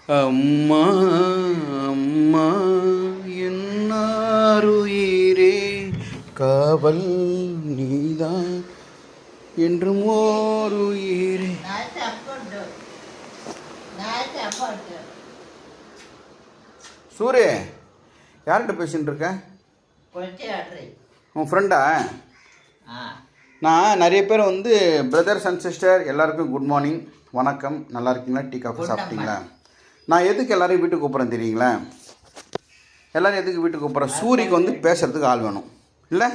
அம்மா அம்மா என்னாருயிரே காவல் நீதான் என்றும் ஓருயிரே. சூரிய யார்கிட்ட பேசிட்டு இருக்க? உன் ஃப்ரெண்டா? நான் நிறைய பேர் வந்து பிரதர்ஸ் அண்ட் சிஸ்டர் எல்லாருக்கும் குட் மார்னிங், வணக்கம், நல்லா இருக்கீங்களா, டீ காஃபி சாப்பிட்டீங்களா? நான் எதுக்கு எல்லோரையும் வீட்டுக்கு கூப்பிட்றேன் தெரியுங்களா? எல்லோரும் எதுக்கு வீட்டுக்கு கூப்பிட்றேன்? சூரியக்கு வந்து பேசுகிறதுக்கு ஆள் வேணும் இல்லை?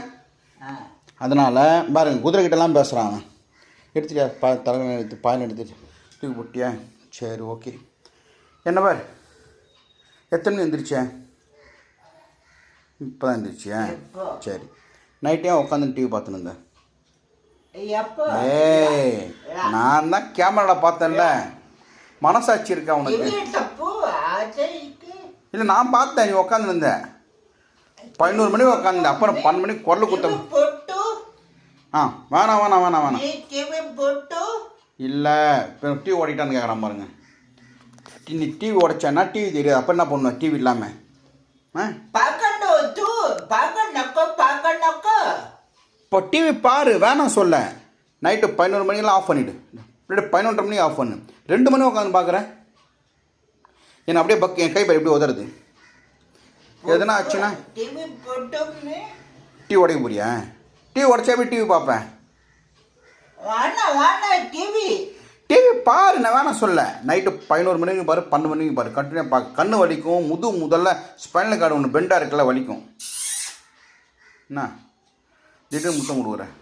அதனால் பாருங்க, குதிரைக்கிட்டலாம் பேசுகிறாங்க. எடுத்துட்டியா தலைவன் எடுத்து பாயில் எடுத்துட்டு தூக்கி போட்டியா? சரி ஓகே. என்ன பார், எத்தனை மணி எந்திரிச்சேன்? இப்போ தான் எந்திரிச்சியா? சரி. நைட்டே உட்காந்து டிவி பார்த்துன்னு இருந்தேன். ஏய், நான் தான் கேமராவில் பார்த்தேன்ல, மனசாட்சி இருக்கா உனக்கு? இல்லை, நான் பார்த்தேன், நீ உட்காந்துருந்தேன் 11 மணிக்கு உட்காந்துருந்தேன். அப்புறம் 12 மணிக்கு குரல் குத்தம். வேணாம் வேணாம் வேணாம் வேணாம் இல்லை, இப்போ டிவி ஓடிட்டான்னு கேட்குறான் பாருங்க. நீ டிவி உடைச்சேன்னா டிவி தெரியாது, அப்போ என்ன பண்ணுவேன் டிவி இல்லாமல்? இப்போ டிவி பாரு, வேணாம் சொல்ல. நைட்டு 11 மணிக்கெல்லாம் ஆஃப் பண்ணிவிடு, இல்லை 11:30 மணிக்கு ஆஃப் பண்ணு. 2 மணி உட்காந்து பார்க்குறேன், என்ன அப்படியே என் கை பை எப்படி உதறது? எதுனா ஆச்சுன்னா டிவி உடைக்க போறியா? டிவி உடைச்சா போய் டிவி பார்ப்பேன். டிவி பாரு, நான் வேணாம் சொல்ல. நைட்டு 11 மணிக்கு பாரு, 12 மணிக்கு பாரு, கண்டினியூ பார்க்க. கண்ணு வலிக்கும், முதல்ல ஸ்பைனல் கார்டு ஒன்று பெண்டாக இருக்குல்ல, வலிக்கும். என்ன திடீர்னு முத்தம் கொடுக்குறேன்?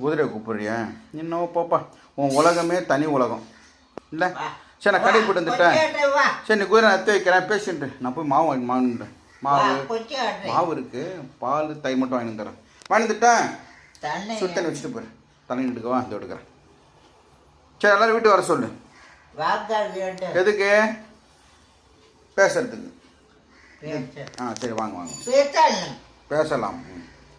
குதிரையை கூப்பிடுறியா? என்னவோ போப்பா, உன் உலகமே தனி உலகம் இல்லை? சரி, நான் கடைக்கு போட்டு வந்துட்டேன். சரி, நீ குதிரை எடுத்து வைக்கிறேன், பேசிட்டு நான் போய் மாவு வாங்கிட்டேன். மாவு இருக்குது, பால் தயிர் மட்டும் வாங்கி தரேன். வாங்கிட்டுட்டேன், சுத்தண்ணி வச்சுட்டு போயிரு. தண்ணி எடுக்கவா? இந்த எடுக்கிறேன். சரி, எல்லோரும் வீட்டு வர சொல்லு. எதுக்கு? பேசுறதுக்கு. சரி, வாங்க வாங்க, பேசலாம்.